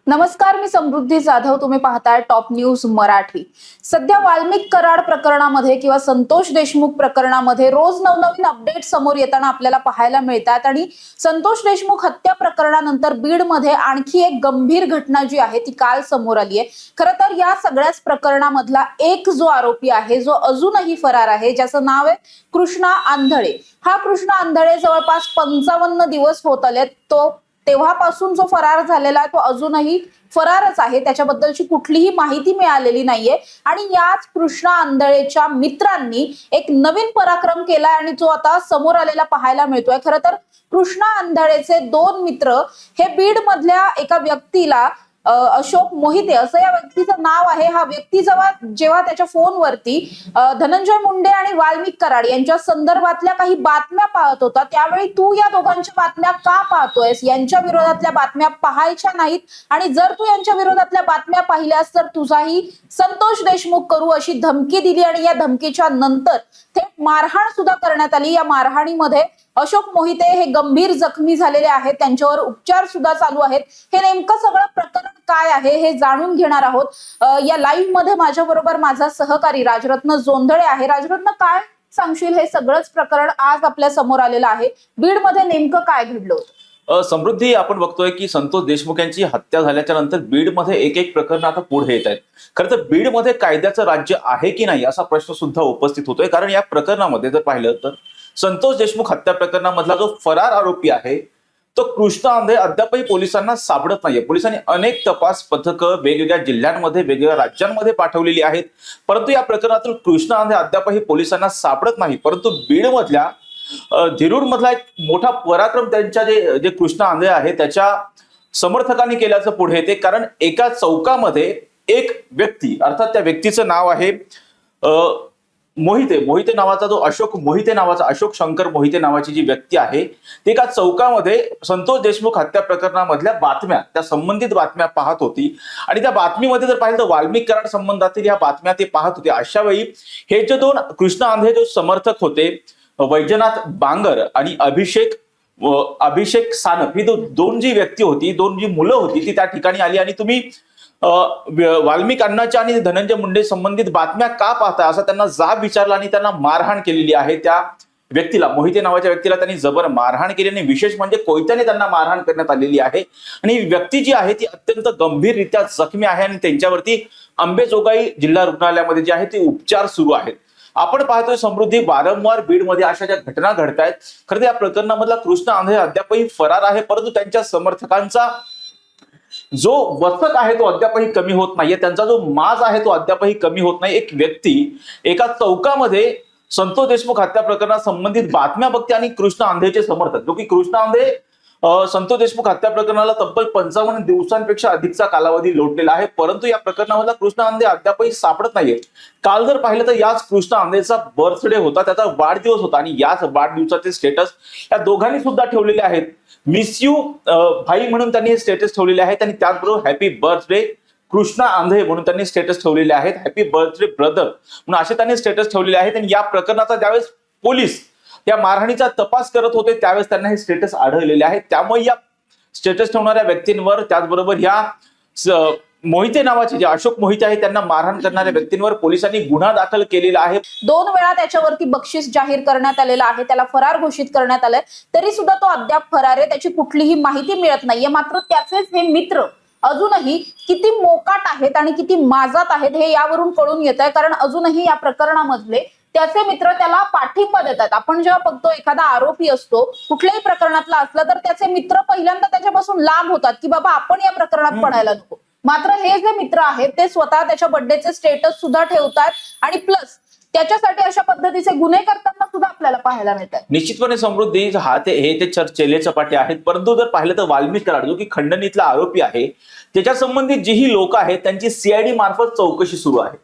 नमस्कार, मी समृद्धी जाधव. तुम्ही पाहताय टॉप न्यूज मराठी. सध्या वाल्मिक कराड प्रकरणामध्ये किंवा संतोष देशमुख प्रकरणामध्ये रोज नवनवीन अपडेट समोर येताना आपल्याला पाहायला मिळतात आणि संतोष देशमुख हत्या प्रकरणानंतर बीडमध्ये आणखी एक गंभीर घटना जी आहे ती काल समोर आली आहे. खरं तर या सगळ्याच प्रकरणामधला एक जो आरोपी आहे, जो अजूनही फरार आहे, ज्याचं नाव आहे कृष्णा आंधळे. हा कृष्णा आंधळे जवळपास 55 दिवस होत आलेत. तो तेव्हापासून जो फरार झालेला आहे तो अजूनही फरारच आहे. त्याच्याबद्दलची कुठलीही माहिती मिळालेली नाहीये आणि याच कृष्णा आंधळेच्या मित्रांनी एक नवीन पराक्रम केलाय आणि जो आता समोर आलेला पाहायला मिळतोय. खरं तर कृष्णा आंधळेचे 2 मित्र हे बीड मधल्या एका व्यक्तीला अशोक मोहिते असं या व्यक्तीचं नाव आहे. हा व्यक्ती जेव्हा त्याच्या फोनवरती धनंजय मुंडे आणि वाल्मिक कराड यांच्या संदर्भातल्या काही बातम्या पाहत होता, त्यावेळी तू या दोघांच्या बातम्या का पाहतोयस, यांच्या विरोधातल्या बातम्या पाहायच्या नाहीत आणि जर तू यांच्या विरोधातल्या बातम्या पाहिल्यास तर तुझाही संतोष देशमुख करू अशी धमकी दिली आणि या धमकीच्या नंतर थेट मारहाण सुद्धा करण्यात आली. या मारहाणीमध्ये अशोक मोहिते हे गंभीर जखमी झालेले आहेत, त्यांच्यावर उपचार सुद्धा चालू आहेत. हे नेमकं सगळं प्रकरण काय आहे हे जाणून घेणार आहोत. या लाईव्ह मध्ये माझ्या बरोबर माझा सहकारी राजरत्न जोंधळे आहे. राजरत्न, काय सांगशील, हे सगळंच प्रकरण आज आपल्या समोर आलेलं आहे. बीड मध्ये नेमकं काय घडलं होतं? समृद्धी, आपण बघतोय की संतोष देशमुख यांची हत्या झाल्याच्या नंतर बीडमध्ये एक एक प्रकरण आता पुढे येत आहेत. खरं तर बीडमध्ये कायद्याचं राज्य आहे की नाही असा प्रश्न सुद्धा उपस्थित होतोय. कारण या प्रकरणामध्ये जर पाहिलं तर संतोष देशमुख हत्या प्रकरणामधला जो फरार आरोपी आहे तो कृष्णा आंधळे अद्यापही पोलिसांना सापडत नाहीये. पोलिसांनी अनेक तपास पथकं वेगवेगळ्या जिल्ह्यांमध्ये वेगवेगळ्या राज्यांमध्ये पाठवलेली आहेत, परंतु या प्रकरणातून कृष्णा आंधळे अद्यापही पोलिसांना सापडत नाही. परंतु बीडमधल्या धिरूर मधला एक मोठा पराक्रम त्यांच्या जे कृष्णा आंधळे आहे त्याच्या समर्थकांनी केल्याचं पुढे येते. कारण एका चौकामध्ये एक व्यक्ती, अर्थात त्या व्यक्तीचं नाव आहे मोहिते नावाचा, जो अशोक शंकर मोहिते नावाची जी व्यक्ती आहे ती एका चौकामध्ये संतोष देशमुख हत्या प्रकरणामधल्या बातम्या, त्या संबंधित बातम्या पाहत होती आणि त्या बातमीमध्ये जर पाहिलं तर वाल्मिक कराड संबंधातील या बातम्या ते पाहत होते. अशा वेळी हे जे 2 कृष्णा आंधळे जो समर्थक होते, वैजनाथ बांगर आणि अभिषेक सानप, ही 2 जी व्यक्ती होती, 2 जी मुलं होती ती त्या ठिकाणी आली आणि तुम्ही वाल्मिक अण्णाच्या आणि धनंजय मुंडे संबंधित बातम्या का पाहताय असा त्यांना जाब विचारला आणि त्यांना मारहाण केलेली आहे. त्या व्यक्तीला, मोहिते नावाच्या व्यक्तीला त्यांनी जबर मारहाण केली आणि विशेष म्हणजे कोयत्याने त्यांना मारहाण करण्यात आलेली आहे आणि व्यक्ती जी आहे ती अत्यंत गंभीररित्या जखमी आहे आणि त्यांच्यावरती अंबेजोगाई जिल्हा रुग्णालयामध्ये जे आहे ते उपचार सुरू आहेत. आपण पाहतोय समृद्धी, वारंवार बीडमध्ये अशा ज्या घटना घडतायत. खरं तर या प्रकरणामधला कृष्णा आंधळे अद्यापही फरार आहे, परंतु त्यांच्या समर्थकांचा जो वचक आहे तो अद्यापही कमी होत नाहीये, त्यांचा जो माज आहे तो अद्यापही कमी होत नाही. एक व्यक्ती एका चौकामध्ये संतोष देशमुख हत्या प्रकरणा संबंधित बातम्या बघते आणि कृष्णा आंधळेचे समर्थक, जो की कृष्णा आंधळे संतोष देशमुख हत्या प्रकरणाला तब्बल 55 दिवसांपेक्षा अधिकचा कालावधी लोटलेला आहे, परंतु या प्रकरणामधला कृष्णा आंधळे अद्यापही सापडत नाहीये. काल जर पाहिलं तर याच कृष्णा आंधळेचा बर्थडे होता, त्याचा वाढदिवस होता आणि याच वाढदिवसाचे स्टेटस या दोघांनी सुद्धा ठेवलेले आहेत. मिस यू भाई म्हणून त्यांनी हे स्टेटस ठेवलेले आहेत आणि त्याचबरोबर हॅपी बर्थडे कृष्णा आंधळे म्हणून त्यांनी स्टेटस ठेवलेले आहेत. हॅपी बर्थडे ब्रदर म्हणून असे त्यांनी स्टेटस ठेवलेले आहेत. आणि या प्रकरणाचा ज्यावेळेस पोलीस या मारहाणीचा तपास करत होते त्यावेळेस त्यांना हे स्टेटस आढळलेले आहेत. त्यामुळे या स्टेटस ठेवणाऱ्या व्यक्तींवर, त्याचबरोबर या मोहिते नावाचे जे अशोक मोहिते आहे त्यांना मारहाण करणाऱ्या व्यक्तींवर पोलिसांनी गुन्हा दाखल केलेला आहे. 2 वेळा त्याच्यावरती बक्षीस जाहीर करण्यात आलेलं आहे, त्याला फरार घोषित करण्यात आलंय, तरी सुद्धा तो अद्याप फरार आहे. त्याची कुठलीही माहिती मिळत नाहीये. मात्र त्याचेच हे मित्र अजूनही किती मोकाट आहेत आणि किती माजात आहेत हे यावरून कळून येत आहे. कारण अजूनही या प्रकरणामधले त्याचे मित्र त्याला पाठिंबा देतात. आपण जेव्हा बघतो एखादा आरोपी असतो कुठल्याही प्रकरणातला असला तर त्याचे मित्र पहिल्यांदा त्याच्यापासून लांब होतात की बाबा आपण या प्रकरणात पडायला नको. मात्र हे जे मित्र आहेत ते स्वतः त्याच्या बर्थडेचे स्टेटस सुद्धा ठेवतात आणि प्लस त्याच्यासाठी अशा पद्धतीचे गुन्हे करताना सुद्धा आपल्याला पाहायला मिळतात. निश्चितपणे समृद्धी, हे चेले चपाटे आहेत, परंतु जर पाहिलं तर वाल्मिक कराड जो की खंडणीतला आरोपी आहे त्याच्या संबंधित जी ही लोक आहेत त्यांची सीआयडी मार्फत चौकशी सुरू आहे.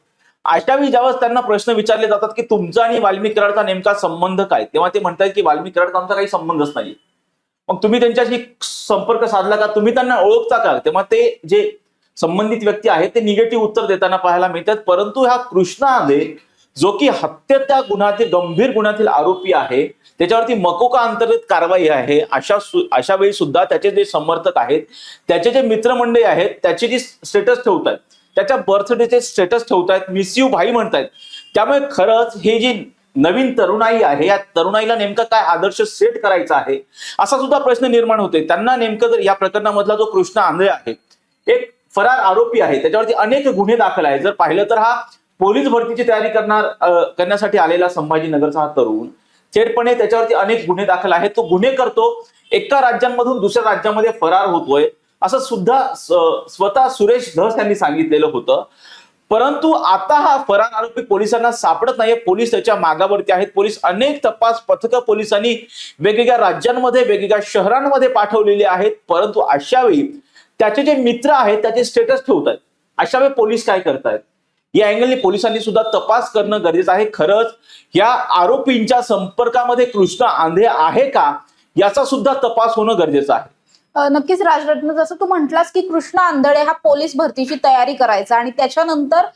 अशावेळी ज्यावेळेस त्यांना प्रश्न विचारले जातात की तुमचा आणि वाल्मिक कराडचा नेमका संबंध काय, तेव्हा ते म्हणतात की वाल्मिक कराडचा आमचा काही संबंधच नाही. मग तुम्ही त्यांच्याशी संपर्क साधला का, तुम्ही त्यांना ओळखता का, तेव्हा ते जे संबंधित व्यक्ती आहेत ते निगेटिव्ह उत्तर देताना पाहायला मिळतात. परंतु हा कृष्णा आंधळे जो की हत्येच्या गुन्ह्यातील गंभीर गुन्ह्यातील आरोपी आहे, त्याच्यावरती मकोका अंतर्गत कारवाई आहे. अशा वेळी सुद्धा त्याचे जे समर्थक आहेत, त्याचे जे मित्रमंडळी आहेत, त्याचे जे स्टेटस ठेवतात, त्याच्या बर्थडेचे स्टेटस ठेवतायत, मिस यू भाई म्हणतायत. त्यामुळे खरंच हे जी नवीन तरुणाई आहे, या तरुणाईला नेमका काय आदर्श सेट करायचा आहे असा सुद्धा प्रश्न निर्माण होते. त्यांना नेमकं जर या प्रकरणामधला जो कृष्ण आंधळे आहे, एक फरार आरोपी आहे, त्याच्यावरती अनेक गुन्हे दाखल आहेत. जर पाहिलं तर हा पोलीस भरतीची तयारी करण्यासाठी आलेला संभाजीनगरचा हा तरुण थेटपणे त्याच्यावरती अनेक गुन्हे दाखल आहेत. तो गुन्हे करतो, एका राज्यांमधून दुसऱ्या राज्यामध्ये फरार होतोय, असं सुद्धा स्वतः सुरेश धस यांनी सांगितलेलं होतं. परंतु आता हा फरार आरोपी पोलिसांना सापडत नाहीये. पोलीस त्याच्या मागावरती आहेत. पोलीस अनेक तपास पथकं पोलिसांनी वेगवेगळ्या राज्यांमध्ये, वेगवेगळ्या शहरांमध्ये पाठवलेली आहेत. परंतु अशा वेळी त्याचे जे मित्र आहेत त्याचे स्टेटस ठेवतात. अशा वेळी पोलीस काय करतायत या अँगलने पोलिसांनी सुद्धा तपास करणं गरजेचं आहे. खरंच या आरोपींच्या संपर्कामध्ये कृष्ण आंधळे आहे का, याचा सुद्धा तपास होणं गरजेचं आहे. नक्कीच राजरत्न, जसं तू म्हटलास की कृष्ण आंधळे हा पोलीस भरतीची तयारी करायचा आणि त्याच्यानंतर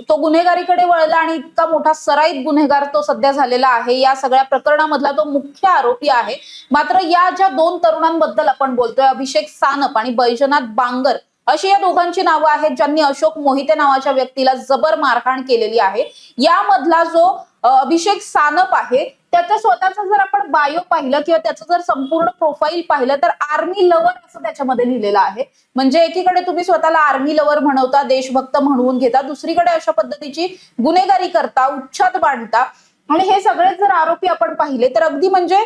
तो गुन्हेगारीकडे वळला आणि इतका मोठा सराईत गुन्हेगार तो सध्या झालेला आहे. या सगळ्या प्रकरणामधला तो मुख्य आरोपी आहे. मात्र या ज्या दोन तरुणांबद्दल आपण बोलतोय, अभिषेक सानप आणि बैजनाथ बांगर, अशी या दोघांची नावं आहेत ज्यांनी अशोक मोहिते नावाच्या व्यक्तीला जबर मारहाण केलेली आहे. यामधला जो अभिषेक सानप आहे, त्याचं स्वतःचं जर आपण बायो पाहिलं किंवा त्याचं जर संपूर्ण प्रोफाईल पाहिलं तर आर्मी लवर असं त्याच्यामध्ये लिहिलेलं आहे. म्हणजे एकीकडे तुम्ही स्वतःला आर्मी लवर म्हणवता, देशभक्त म्हणवून घेता, दुसरीकडे अशा पद्धतीची गुन्हेगारी करता, उच्छाद बांधता. आणि हे सगळे जर आरोपी आपण पाहिले तर अगदी म्हणजे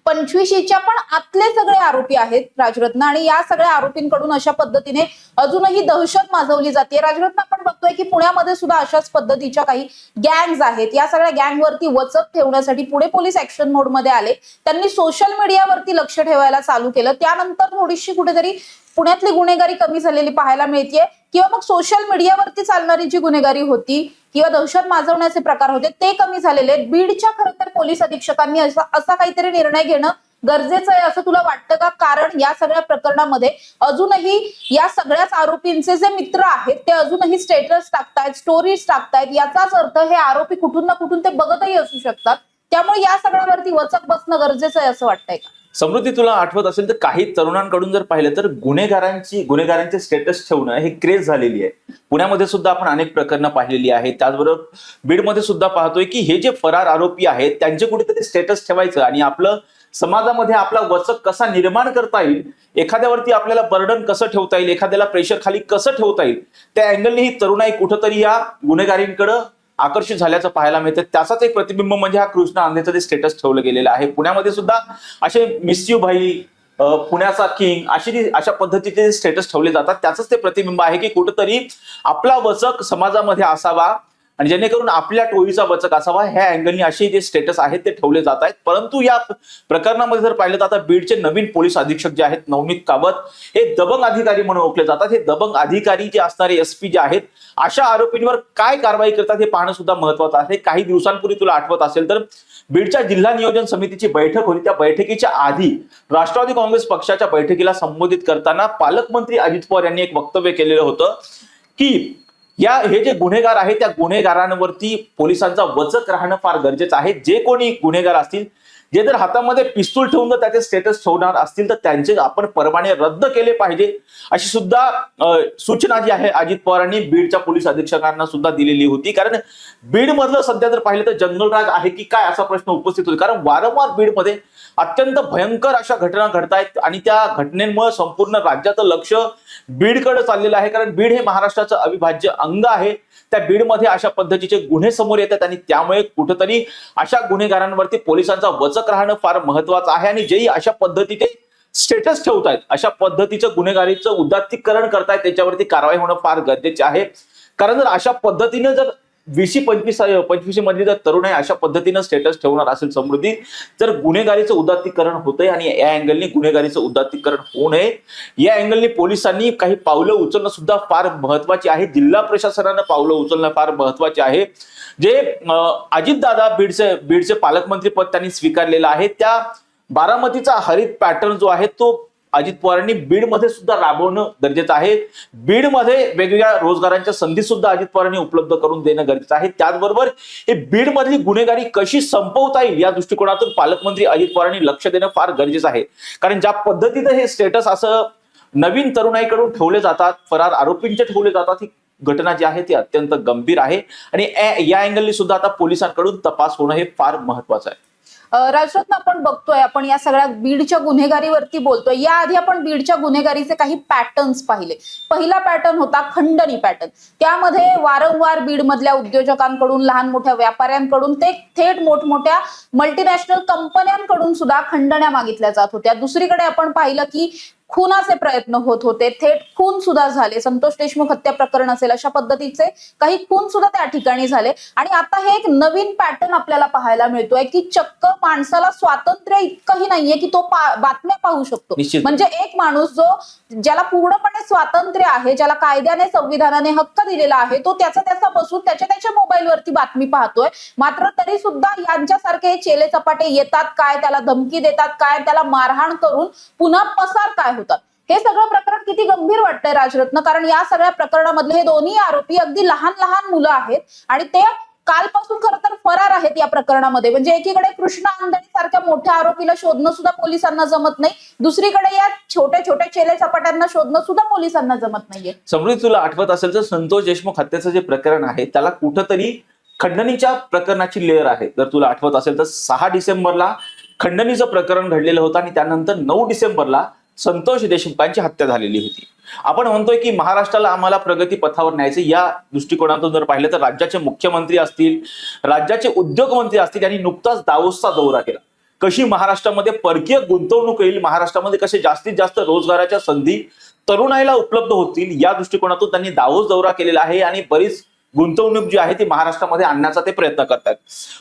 25च्या पण आतले सगळे आरोपी आहेत राजरत्न. आणि या सगळ्या आरोपींकडून अशा पद्धतीने अजूनही दहशत माजवली जाते. राजरत्न, आपण बघतोय की पुण्यामध्ये सुद्धा अशाच पद्धतीच्या काही गँग्स आहेत. या सगळ्या गँगवरती वचक ठेवण्यासाठी पुणे पोलीस ऍक्शन मोड मध्ये आले. त्यांनी सोशल मीडियावरती लक्ष ठेवायला चालू केलं. त्यानंतर थोडीशी कुठेतरी पुण्यातली गुन्हेगारी कमी झालेली पाहायला मिळतेय, किंवा मग सोशल मीडियावरती चालणारी जी गुन्हेगारी होती किंवा दहशत माजवण्याचे प्रकार होते ते कमी झालेले आहेत. बीडच्या खरं तर पोलीस अधीक्षकांनी असा काहीतरी निर्णय घेणं गरजेचं आहे असं तुला वाटतं का? कारण या सगळ्या प्रकरणामध्ये अजूनही या सगळ्याच आरोपींचे जे मित्र आहेत ते अजूनही स्टेटस टाकतायत, स्टोरीज टाकतायत. याचाच अर्थ हे आरोपी कुठून ना कुठून ते बघतही असू शकतात. त्यामुळे या सगळ्यावरती वचक बसणं गरजेचं आहे असं वाटतंय का? समृद्धी, तुला आठवत असेल तर काही तरुणांकडून जर पाहिलं तर गुन्हेगारांचे स्टेटस ठेवणं हे क्रेज झालेली आहे. पुण्यामध्ये सुद्धा आपण अनेक प्रकरणं पाहिलेली आहेत. त्याचबरोबर बीडमध्ये सुद्धा पाहतोय की हे जे फरार आरोपी आहेत त्यांचे कुठेतरी स्टेटस ठेवायचं आणि आपलं समाजामध्ये आपला वचक कसा निर्माण करता येईल, एखाद्यावरती आपल्याला बर्डन कसं ठेवता येईल, एखाद्याला प्रेशर खाली कसं ठेवता येईल, त्या अँगलने ही तरुणाई कुठंतरी या गुन्हेगारींकडे आकर्षित झाल्याचं पाहायला मिळतं. त्याचाच एक प्रतिबिंब म्हणजे हा कृष्ण आंधळेचं जे स्टेटस ठेवलं गेलेलं आहे. पुण्यामध्ये सुद्धा असे मिस यू भाई, पुण्याचा किंग, अशा पद्धतीचे स्टेटस ठेवले जातात. त्याचंच ते प्रतिबिंब आहे की कुठंतरी आपला वचक समाजामध्ये असावा आणि जेणेकरून आपल्या टोळीचा वचक असावा, ह्या अँगलनी असे जे स्टेटस आहेत ते ठेवले जात आहेत. परंतु या प्रकरणामध्ये जर पाहिलं तर आता बीडचे नवीन पोलीस अधीक्षक जे आहेत नवनीत कावत, हे दबंग अधिकारी म्हणून ओळखले जातात. हे दबंग अधिकारी जे असणारे एसपी जे आहेत, अशा आरोपींवर काय कारवाई करतात हे पाहणं सुद्धा महत्वाचं आहे. काही दिवसांपूर्वी तुला आठवत असेल तर बीडच्या जिल्हा नियोजन समितीची बैठक होती. त्या बैठकीच्या आधी राष्ट्रवादी काँग्रेस पक्षाच्या बैठकीला संबोधित करताना पालकमंत्री अजित पवार यांनी एक वक्तव्य केलेलं होतं की हे जे गुन्हेगार आहेत त्या गुन्हेगारांवरती पोलिसांचा वचक राहणं फार गरजेचं आहे. जे कोणी गुन्हेगार असतील, जे जर हातामध्ये पिस्तूल ठेवून जर त्याचे स्टेटस ठेवणार असतील तर त्यांचे आपण परवाने रद्द केले पाहिजे, अशी सुद्धा सूचना जी आहे अजित पवारांनी बीडच्या पोलीस अधीक्षकांना सुद्धा दिलेली होती. कारण बीडमधलं सध्या जर पाहिलं तर जंगलराज आहे की काय असा प्रश्न उपस्थित होतो. कारण वारंवार बीडमध्ये अत्यंत भयंकर अशा घटना घडतायत आणि त्या घटनेमुळे संपूर्ण राज्याचं लक्ष बीडकडे चाललेलं आहे. कारण बीड हे महाराष्ट्राचं अविभाज्य अंग आहे. त्या बीडमध्ये अशा पद्धतीचे गुन्हे समोर येतात आणि त्यामुळे कुठंतरी अशा गुन्हेगारांवरती पोलिसांचा वचक राहणं फार महत्वाचं आहे. आणि जेही अशा पद्धतीचे स्टेटस ठेवतायत, अशा पद्धतीचं गुन्हेगारीचं उदात्तीकरण करतायत, त्याच्यावरती कारवाई होणं फार गरजेचे आहे. कारण जर अशा पद्धतीने जर 20-25 मधली जर तरुण आहे अशा पद्धतीनं स्टेटस ठेवणार असेल समृद्धी, तर गुन्हेगारीचं उदात्तीकरण होतंय आणि या अँगलनी गुन्हेगारीचं उदात्तीकरण होऊ नये, या अँगलनी पोलिसांनी काही पावलं उचलणं सुद्धा फार महत्वाची आहे. जिल्हा प्रशासनानं पावलं उचलणं फार महत्वाचे आहे. जे अजितदादा बीडचे पालकमंत्री पद त्यांनी स्वीकारलेलं आहे, त्या बारामतीचा हरित पॅटर्न जो आहे तो अजित पवारांनी बीडमध्ये सुद्धा राबवणं गरजेचं आहे. बीडमध्ये वेगवेगळ्या रोजगारांच्या संधी सुद्धा अजित पवारांनी उपलब्ध करून देणं गरजेचं आहे. त्याचबरोबर हे बीडमधली गुन्हेगारी कशी संपवता येईल या दृष्टिकोनातून पालकमंत्री अजित पवारांनी लक्ष देणं फार गरजेचं आहे. कारण ज्या पद्धतीनं हे स्टेटस असं नवीन तरुणाईकडून ठेवले जातात, फरार आरोपींचे ठेवले जातात, ही घटना जी आहे ती अत्यंत गंभीर आहे आणि या अँगलनी सुद्धा आता पोलिसांकडून तपास होणं हे फार महत्वाचं आहे. राजरत्न, आपण बघतोय, आपण या सगळ्या बीडच्या गुन्हेगारीवरती बोलतोय. याआधी आपण बीडच्या गुन्हेगारीचे काही पॅटर्न्स पाहिले. पहिला पॅटर्न होता खंडणी पॅटर्न. त्यामध्ये वारंवार बीडमधल्या उद्योजकांकडून, लहान मोठ्या व्यापाऱ्यांकडून ते थेट मोठमोठ्या मल्टीनॅशनल कंपन्यांकडून सुद्धा खंडण्या मागितल्या जात होत्या. दुसरीकडे आपण पाहिलं की खुनाचे प्रयत्न होत होते, थेट खून सुद्धा झाले. संतोष देशमुख हत्या प्रकरण असेल, अशा पद्धतीचे काही खून सुद्धा त्या ठिकाणी झाले. आणि आता हे एक नवीन पॅटर्न आपल्याला पाहायला मिळतोय की चक्क माणसाला स्वातंत्र्य इतकंही नाहीये की तो बातम्या पाहू शकतो. म्हणजे एक माणूस ज्याला पूर्णपणे स्वातंत्र्य आहे, ज्याला कायद्याने, संविधानाने हक्क दिलेला आहे, तो त्याचा बसून त्याच्या मोबाईलवरती बातमी पाहतोय. मात्र तरी सुद्धा यांच्यासारखे चेले चपाटे येतात काय, त्याला धमकी देतात काय, त्याला मारहाण करून पुन्हा पसार काय होतात. हे सगळं प्रकरण किती गंभीर वाटतंय राजरत्न, कारण या सगळ्या प्रकरणामधले हे दोन्ही आरोपी अगदी लहान लहान मुलं आहेत आणि ते कालपासून खरं तर फरार आहेत या प्रकरणामध्ये. म्हणजे एकीकडे कृष्णा अंधणी सारख्या मोठ्या आरोपीला शोधणं सुद्धा पोलिसांना जमत नाही, दुसरीकडे या छोट्या छोट्या चेले चपाट्यांना शोधणं सुद्धा पोलिसांना जमत नाहीये. समृद्धी, तुला आठवत असेल तर संतोष देशमुख हत्येचं जे प्रकरण आहे त्याला कुठंतरी खंडणीच्या प्रकरणाची लेअर आहे. जर तुला आठवत असेल तर 6 डिसेंबरला खंडणीचं प्रकरण घडलेलं होतं आणि त्यानंतर 9 डिसेंबरला संतोष देशमुखांची हत्या झालेली होती. आपण म्हणतोय की महाराष्ट्राला आम्हाला प्रगती पथावर न्यायचे, या दृष्टिकोनातून जर पाहिलं तर राज्याचे मुख्यमंत्री असतील, राज्याचे उद्योगमंत्री असतील, यांनी नुकताच दावोसचा दौरा केला. कशी महाराष्ट्रामध्ये परकीय गुंतवणूक येईल, महाराष्ट्रामध्ये कसे जास्तीत जास्त रोजगाराच्या संधी तरुणाईला उपलब्ध होतील, या दृष्टिकोनातून त्यांनी दावोस दौरा केलेला आहे आणि बरीच गुंतवणूक जी आहे ती महाराष्ट्रामध्ये आणण्याचा ते प्रयत्न करतात.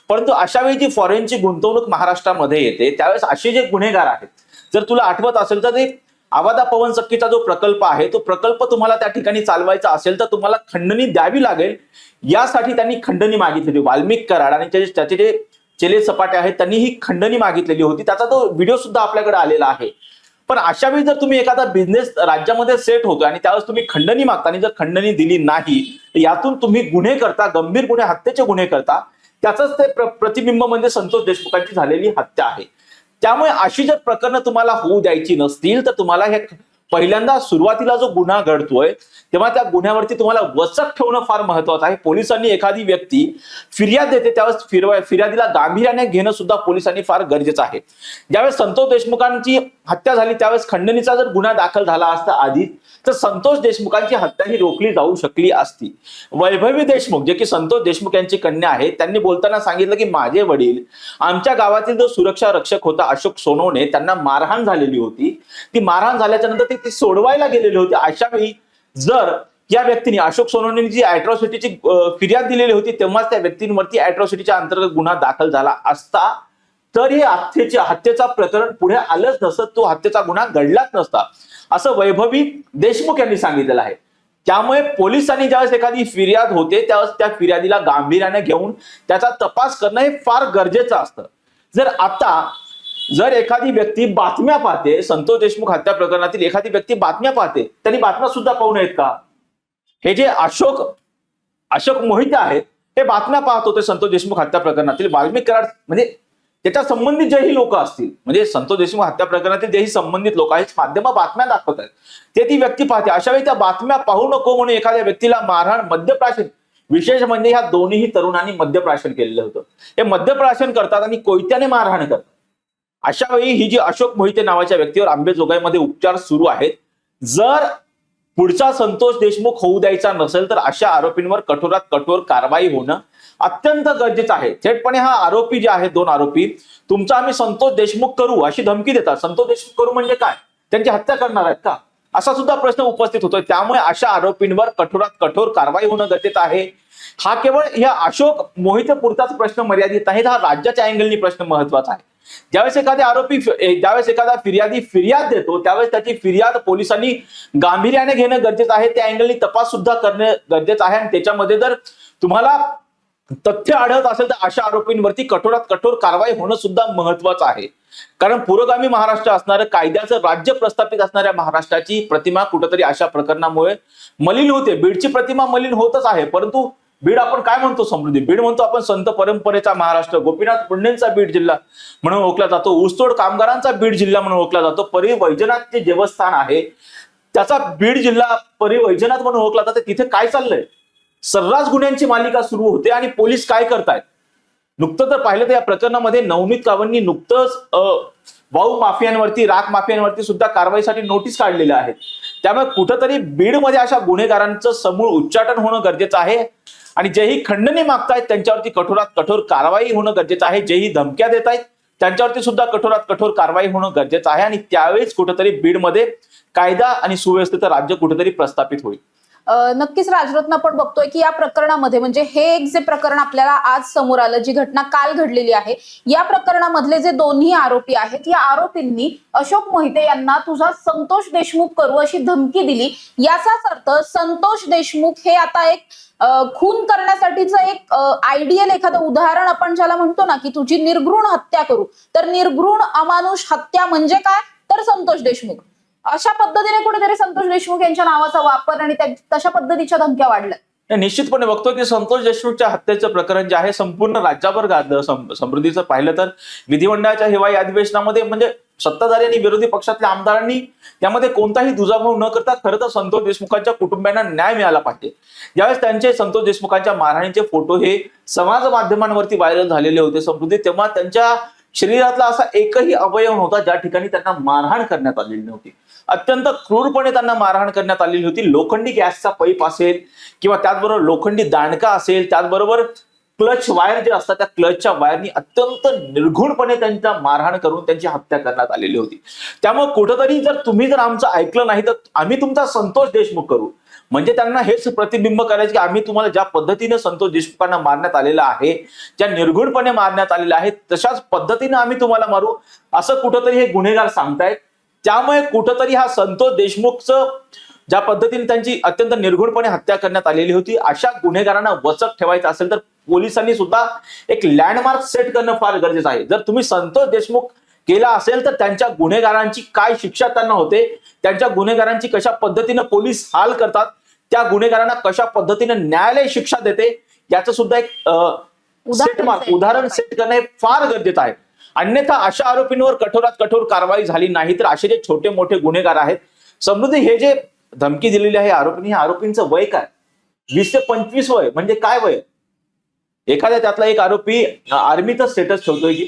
परंतु अशा वेळी जी फॉरेनची गुंतवणूक महाराष्ट्रामध्ये येते त्यावेळेस असे जे गुन्हेगार आहेत, जर तुला आठवत असेल तर ते आवादा पवनचक्कीचा जो प्रकल्प आहे तो प्रकल्प तुम्हाला त्या ठिकाणी चालवायचा असेल तर तुम्हाला खंडणी द्यावी लागेल, यासाठी त्यांनी खंडणी मागितलेली. वाल्मिक कराड आणि त्याचे जे चेले सपाटे आहेत त्यांनी ही खंडणी मागितलेली होती. त्याचा तो व्हिडिओ सुद्धा आपल्याकडे आलेला आहे. पण अशा वेळी जर तुम्ही एखादा बिझनेस राज्यामध्ये सेट होतो आणि त्यावेळेस तुम्ही खंडणी मागता आणि जर खंडणी दिली नाही, यातून तुम्ही गुन्हे करता, गंभीर गुन्हे, हत्येचे गुन्हे करता. त्याचंच ते प्रतिबिंब म्हणजे संतोष देशमुखांची झालेली हत्या आहे. त्यामुळे अशी जर प्रकरणं तुम्हाला होऊ द्यायची नसतील तर तुम्हाला हे पहिल्यांदा सुरुवातीला जो गुन्हा घडतोय तेव्हा त्या गुन्ह्यावरती तुम्हाला वचक ठेवणं फार महत्वाचं आहे. पोलिसांनी एखादी व्यक्ती फिर्याद देते त्यावेळेस फिर्यादीला गांभीर्याने घेणं सुद्धा पोलिसांनी फार गरजेचं आहे. ज्यावेळेस संतोष देशमुखांची हत्या झाली त्यावेळेस खंडणीचा जर गुन्हा दाखल झाला असता आधी, तर संतोष देशमुखांची हत्या ही रोखली जाऊ शकली असती. वैभवी देशमुख, जे की संतोष देशमुख यांची कन्या आहे, त्यांनी बोलताना सांगितलं की माझे वडील, आमच्या गावातील जो सुरक्षा रक्षक होता अशोक सोनवणे, त्यांना मारहाण झालेली होती. ती मारहाण झाल्याच्या नंतर ती सोडवायला गेलेली होती. अशा वेळी जर या व्यक्तीने, अशोक सोनवणेंनी जी अॅट्रॉसिटीची फिर्याद दिलेली होती तेव्हाच त्या व्यक्तींवरती अॅट्रॉसिटीच्या अंतर्गत गुन्हा दाखल झाला असता तर हे हत्येचा प्रकरण पुढे आलंच नसतं, तो हत्येचा गुन्हा घडलाच नसता, असं वैभवी देशमुख यांनी सांगितलेलं आहे. त्यामुळे पोलिसांनी ज्यावेळेस एखादी फिर्याद होते त्यावेळेस त्या फिर्यादीला गांभीर्याने घेऊन त्याचा तपास करणं हे फार गरजेचं असतं. जर एखादी व्यक्ती बातम्या पाहते, संतोष देशमुख हत्या प्रकरणातील एखादी व्यक्ती बातम्या पाहते, त्यांनी बातम्या सुद्धा पाहू नयेत का? हे जे अशोक मोहिते आहेत हे बातम्या पाहत होते संतोष देशमुख हत्या प्रकरणातील. वाल्मिक कराड म्हणजे त्याच्या संबंधित जेही लोक असतील, म्हणजे संतोष देशमुख हत्या प्रकरणातील जेही संबंधित लोक आहेत, माध्यम बातम्या दाखवत आहेत, ते ती व्यक्ती पाहते. अशा वेळी त्या बातम्या पाहू नको म्हणून एखाद्या व्यक्तीला मारहाण, मद्यप्राशन, विशेष म्हणजे ह्या दोन्ही तरुणांनी मद्यप्राशन केलेलं होतं. हे मद्यप्राशन करतात आणि कोयत्याने मारहाण करतात. अशा वेळी ही जी अशोक मोहिते नावाच्या व्यक्तीवर अंबाजोगाईमध्ये उपचार सुरू आहेत. जर पुढचा संतोष देशमुख होऊ द्यायचा नसेल तर अशा आरोपींवर कठोरात कठोर कारवाई होणं अत्यंत गरजेचं आहे. थेटपणे हा आरोपी जे आहेत, 2 आरोपी, तुमचा आम्ही संतोष देशमुख करू अशी धमकी देतात. संतोष देशमुख करू म्हणजे काय? त्यांची हत्या करणार आहेत का? असा सुद्धा प्रश्न उपस्थित होतोय. त्यामुळे अशा आरोपींवर कठोरात कठोर कारवाई होणं गरजेचं आहे. हा केवळ या अशोक मोहिते पुरताच प्रश्न मर्यादित नाही, हा राज्याच्या अँगलनी प्रश्न महत्वाचा आहे. ज्यावेळेस एखादा फिर्यादी फिर्याद देतो त्यावेळेस त्याची फिर्याद पोलिसांनी गांभीर्याने घेणं गरजेचं आहे. त्या अँगलनी तपास सुद्धा करणं गरजेचं आहे. आणि त्याच्यामध्ये जर तुम्हाला तथ्य आढळत असेल तर अशा आरोपींवरती कठोरात कठोर कारवाई होणं सुद्धा महत्वाचं आहे. कारण पुरोगामी महाराष्ट्र असणारं, कायद्याचं राज्य प्रस्थापित असणाऱ्या महाराष्ट्राची प्रतिमा कुठंतरी अशा प्रकरणामुळे मलिन होते. बीडची प्रतिमा मलिन होतच आहे, परंतु बीड आपण काय म्हणतो? समृद्धी बीड म्हणतो आपण. संत परंपरेचा महाराष्ट्र, गोपीनाथ पुंडेंचा बीड जिल्हा म्हणून ओळखला जातो. ऊसतोड कामगारांचा बीड जिल्हा म्हणून ओळखला जातो. परिवैजनाथ जे देवस्थान आहे त्याचा बीड जिल्हा परिवैजनाथ म्हणून ओळखला जातो. तिथे काय चाललंय? सर्रास गुन्ह्यांची मालिका सुरू होते आणि पोलीस काय करतायत? नुकतं तर पाहिलं तर या प्रकरणामध्ये नवनीत कावांनी नुकतंच वाळू माफियांवरती, राख माफियांवरती सुद्धा कारवाईसाठी नोटीस काढलेल्या आहेत. त्यामुळे कुठंतरी बीडमध्ये अशा गुन्हेगारांचं समूळ उच्चाटन होणं गरजेचं आहे आणि जेही खंडणी मागतायत त्यांच्यावरती कठोरात कठोर कारवाई होणं गरजेचं आहे. जेही धमक्या देत आहेत त्यांच्यावरती सुद्धा कठोरात कठोर कारवाई होणं गरजेचं आहे आणि त्यावेळेस कुठंतरी बीडमध्ये कायदा आणि सुव्यवस्थेचं राज्य कुठेतरी प्रस्थापित होईल. नक्कीच राजरत्न, आपण बघतोय की या प्रकरणामध्ये म्हणजे हे एक जे प्रकरण आपल्याला आज समोर आलं, जी घटना काल घडलेली आहे, या प्रकरणामधले जे दोन्ही आरोपी आहेत, या आरोपींनी अशोक मोहिते यांना तुझा संतोष देशमुख करू अशी धमकी दिली. याचाच अर्थ संतोष देशमुख हे आता एक खून करण्यासाठीचं एक आयडियल एखादं उदाहरण आपण ज्याला म्हणतो ना, की तुझी निर्घृण हत्या करू, तर निर्घृण अमानुष हत्या म्हणजे काय? तर संतोष देशमुख. अशा पद्धतीने कुठेतरी संतोष देशमुख यांच्या नावाचा वापर आणि तशा पद्धतीच्या धमक्या वाढल्या. निश्चितपणे बघतो की संतोष देशमुखच्या हत्येचं प्रकरण जे आहे संपूर्ण राज्यावर गाजलं. समृद्धीचं पाहिलं तर विधिमंडळाच्या हिवाळी अधिवेशनामध्ये म्हणजे सत्ताधारी आणि विरोधी पक्षातल्या आमदारांनी त्यामध्ये कोणताही दुजाभाव न करता खरं तर संतोष देशमुखांच्या कुटुंबियांना न्याय मिळाला पाहिजे. ज्यावेळेस त्यांचे संतोष देशमुखांच्या मारहाणीचे फोटो हे समाज माध्यमांवरती व्हायरल झालेले होते समृद्धी, तेव्हा त्यांच्या शरीरातला असा एकही अवयव नव्हता ज्या ठिकाणी त्यांना मारहाण करण्यात आलेली नव्हती. अत्यंत क्रूरपणे त्यांना मारहाण करण्यात आलेली होती. लोखंडी गॅसचा पाईप असेल किंवा त्याचबरोबर लोखंडी दांडका असेल, त्याचबरोबर क्लच वायर जे असतात त्या क्लचच्या वायरनी अत्यंत निर्घुणपणे त्यांचा मारहाण करून त्यांची हत्या करण्यात आलेली होती. त्यामुळे कुठंतरी तुम्ही जर आमचं ऐकलं नाही तर आम्ही तुमचा संतोष देशमुख करू, म्हणजे त्यांना हेच प्रतिबिंब करायचे की आम्ही तुम्हाला ज्या पद्धतीने संतोष देशमुखांना मारण्यात आलेलं आहे, ज्या निर्घुणपणे मारण्यात आलेलं आहे, तशाच पद्धतीने आम्ही तुम्हाला मारू, असं कुठंतरी हे गुन्हेगार सांगतायत. त्यामुळे कुठंतरी हा संतोष देशमुखचं ज्या पद्धतीने त्यांची अत्यंत निर्घुणपणे हत्या करण्यात आलेली होती, अशा गुन्हेगारांना वचक ठेवायचं असेल तर पोलिसांनी सुद्धा एक लँडमार्क सेट करणं फार गरजेचं आहे. जर तुम्ही संतोष देशमुख केला असेल तर त्यांच्या गुन्हेगारांची काय शिक्षा त्यांना होते, त्यांच्या गुन्हेगारांची कशा पद्धतीने पोलीस हाल करतात, त्या गुन्हेगारांना कशा पद्धतीने न्यायालय शिक्षा देते, याचं सुद्धा एक उदाहरण सेट करणं हे फार गरजेचं आहे. अन्यथा अशा आरोपींवर कठोरात कठोर कारवाई झाली नाही तर असे जे छोटे मोठे गुन्हेगार आहेत समृद्धी, हे जे धमकी दिलेली आहे आरोपींनी, आरोपींचं वय काय? 20 ते 25 वय म्हणजे काय वय? एखाद्या त्यातला एक आरोपी आर्मीचं स्टेटस ठेवतोय की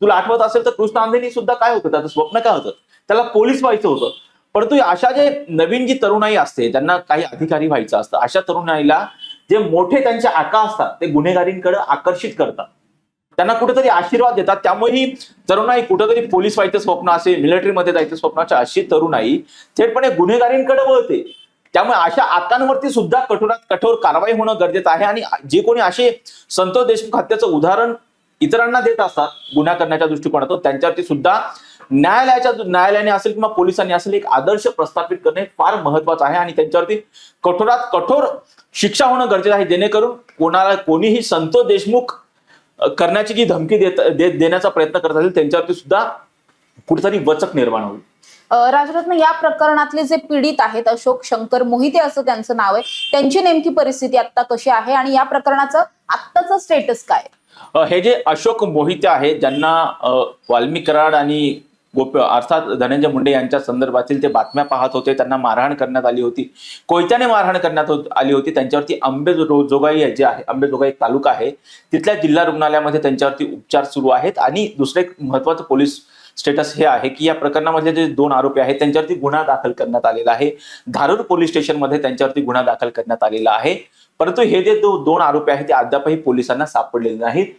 तुला आठवत असेल तर कृष्ण आंधेनी सुद्धा काय होतं, त्याचं स्वप्न काय होतं? त्याला पोलीस व्हायचं होतं. परंतु अशा जे नवीन जी तरुणाई असते त्यांना काही अधिकारी व्हायचं असतं, अशा तरुणाईला जे मोठे त्यांचे आका असतात ते गुन्हेगारींकडे आकर्षित करतात, त्यांना कुठेतरी आशीर्वाद देतात. त्यामुळे ही तरुणाई कुठेतरी पोलीस व्हायचं स्वप्न असेल, मिलिटरीमध्ये जायचं स्वप्नाच्या अशी तरुणाई थेटपणे गुन्हेगारींकडे वळते. त्यामुळे अशा आकांवरती सुद्धा कठोरात कठोर कारवाई होणं गरजेचं आहे. आणि जे कोणी असे संतोष देशमुख हत्येचं उदाहरण इतरांना देत असतात गुन्हा करण्याच्या दृष्टिकोनातून, त्यांच्यावरती सुद्धा न्यायालयाने असेल किंवा पोलिसांनी असेल एक आदर्श प्रस्थापित करणे फार महत्वाचं आहे आणि त्यांच्यावरती कठोरात कठोर शिक्षा होणं गरजेचं आहे, जेणेकरून कोणीही संतोष देशमुख करण्याची जी धमकी देण्याचा प्रयत्न करत असेल त्यांच्यावरती सुद्धा कुठेतरी वचक निर्माण होईल. राजरत्न, या प्रकरणातले जे पीडित आहेत अशोक शंकर मोहिते असं त्यांचं नाव आहे, त्यांची नेमकी परिस्थिती आता कशी आहे आणि या प्रकरणाचं आत्ताचं स्टेटस काय? हे जे अशोक मोहिते आहेत ज्यांना वाल्मिक कराड आणि अर्थात धनंजय मुंडे यांच्या संदर्भातील ते बातम्या पाहत होते, त्यांना मारहाण करण्यात आली होती, कोयत्याने मारहाण करण्यात आली होती. त्यांच्यावरती अंबेजोगाई जे आहे, अंबेजोगाई एक तालुका आहे, तिथल्या जिल्हा रुग्णालयामध्ये त्यांच्यावरती उपचार सुरू आहेत. आणि दुसरे एक महत्वाचं पोलीस स्टेटस हे आहे की या प्रकरणामधले जे 2 आरोपी आहेत त्यांच्यावरती गुन्हा दाखल करण्यात आलेला आहे. धारूर पोलीस स्टेशनमध्ये त्यांच्यावरती गुन्हा दाखल करण्यात आलेला आहे. परंतु हे जे 2 आरोपी आहेत ते अद्यापही पोलिसांना सापडलेले नाहीत.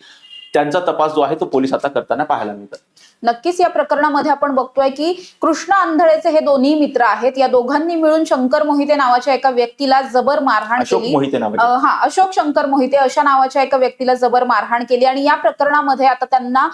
त्यांचा तपास जो आहे तो पोलीस आता करताना पाहायला मिळतात. नक्कीच या प्रकरणामध्ये आपण बघतोय की कृष्ण आंधळेचे हे दोन्ही मित्र आहेत. या दोघांनी मिळून शंकर मोहिते नावाच्या एका व्यक्तीला जबर मारहाण अशोक केली. मोहिते नावाचे. अशोक शंकर मोहिते अशा नावाच्या एका व्यक्तीला जबर मारहाण केली आणि या प्रकरणामध्ये आता त्यांना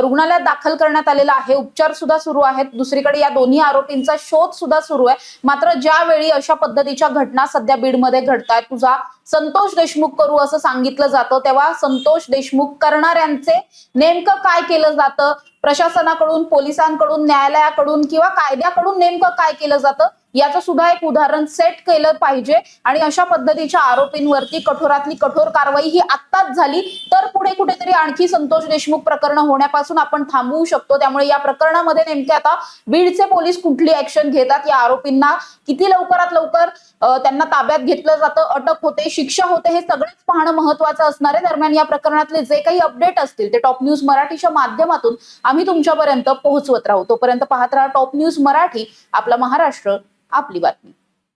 रुग्णालयात दाखल करण्यात आलेला आहे. उपचार सुद्धा सुरू आहेत. दुसरीकडे या दोन्ही आरोपींचा शोध सुद्धा सुरू आहे. मात्र ज्यावेळी अशा पद्धतीच्या घटना सध्या बीडमध्ये घडतायत, तुझा संतोष देशमुख करू असं सांगितलं जातं, तेव्हा संतोष देशमुख करणाऱ्यांचे नेमकं काय केलं जातं, प्रशासनाकडून, पोलिसांकडून, न्यायालयाकडून किंवा कायद्याकडून नेमकं काय केलं जातं याचं सुद्धा एक उदाहरण सेट केलं पाहिजे. आणि अशा पद्धतीच्या आरोपींवरती कठोरातली कठोर कारवाई ही आत्ताच झाली तर पुढे कुठेतरी आणखी संतोष देशमुख प्रकरण होण्यापासून आपण थांबवू शकतो. त्यामुळे या प्रकरणामध्ये नेमके आता बीडचे पोलीस कुठली ऍक्शन घेतात, या आरोपींना किती लवकरात लवकर त्यांना ताब्यात घेतलं जातं, अटक होते, शिक्षा होते, हे सगळेच पाहणं महत्वाचं असणार आहे. दरम्यान या प्रकरणातले जे काही अपडेट असतील ते टॉप न्यूज मराठीच्या माध्यमातून आम्ही तुमच्यापर्यंत पोहोचवत राहू. तोपर्यंत पाहत राहा टॉप न्यूज मराठी, आपला महाराष्ट्र, आपली बातमी.